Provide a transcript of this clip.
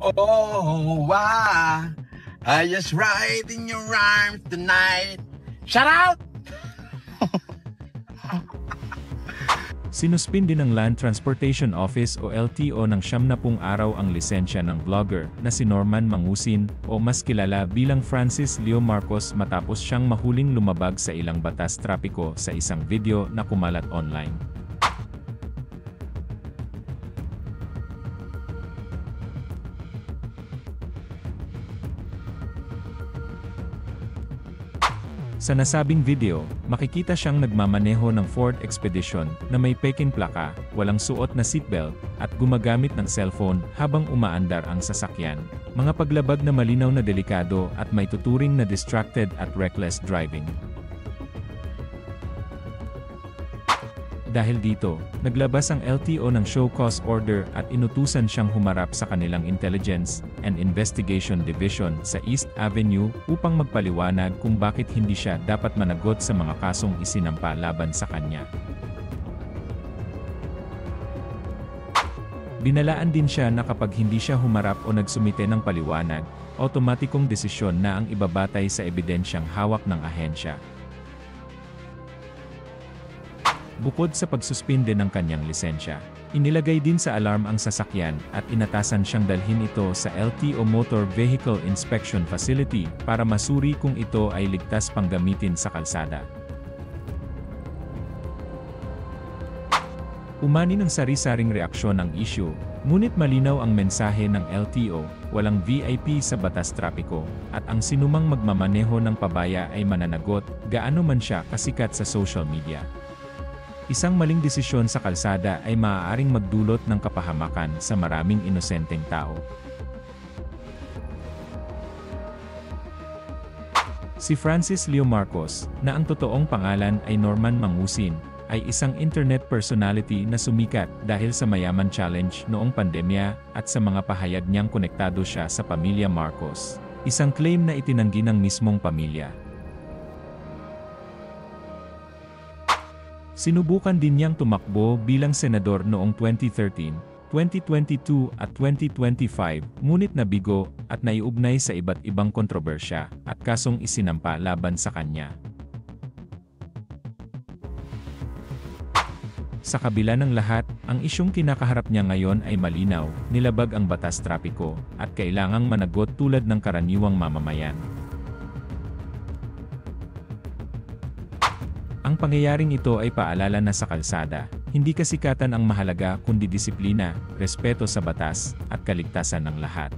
Oh, I just ride in your arms tonight. Shout out! Sinuspin din ng Land Transportation Office o LTO ng 70 araw ang lisensya ng vlogger na si Norman Mangusin o mas kilala bilang Francis Leo Marcos matapos siyang mahuling lumabag sa ilang batas trapiko sa isang video na kumalat online. Sa nasabing video, makikita siyang nagmamaneho ng Ford Expedition na may peking plaka, walang suot na seatbelt, at gumagamit ng cellphone habang umaandar ang sasakyan. Mga paglabag na malinaw na delikado at may tuturing na distracted at reckless driving. Dahil dito, naglabas ang LTO ng show cause order at inutusan siyang humarap sa kanilang Intelligence and Investigation Division sa East Avenue upang magpaliwanag kung bakit hindi siya dapat managot sa mga kasong isinampa laban sa kanya. Binalaan din siya na kapag hindi siya humarap o nagsumite ng paliwanag, otomatikong desisyon na ang ibabatay sa ebidensyang hawak ng ahensya. Bukod sa pagsuspinde ng kanyang lisensya, inilagay din sa alarm ang sasakyan at inatasan siyang dalhin ito sa LTO Motor Vehicle Inspection Facility para masuri kung ito ay ligtas pang gamitin sa kalsada. Umani ng sari-saring reaksyon ang issue, ngunit malinaw ang mensahe ng LTO, walang VIP sa batas trapiko, at ang sinumang magmamaneho ng pabaya ay mananagot, gaano man siya kasikat sa social media. Isang maling desisyon sa kalsada ay maaaring magdulot ng kapahamakan sa maraming inosenteng tao. Si Francis Leo Marcos, na ang totoong pangalan ay Norman Mangusin, ay isang internet personality na sumikat dahil sa Mayaman Challenge noong pandemya at sa mga pahayag niyang konektado siya sa pamilya Marcos. Isang claim na itinanggi ng mismong pamilya. Sinubukan din niyang tumakbo bilang senador noong 2013, 2022 at 2025, ngunit nabigo at naiugnay sa iba't ibang kontrobersya at kasong isinampa laban sa kanya. Sa kabila ng lahat, ang isyung kinakaharap niya ngayon ay malinaw, nilabag ang batas trapiko, at kailangang managot tulad ng karaniwang mamamayan. Ang pangyayaring ito ay paalala na sa kalsada, hindi kasikatan ang mahalaga kundi disiplina, respeto sa batas, at kaligtasan ng lahat.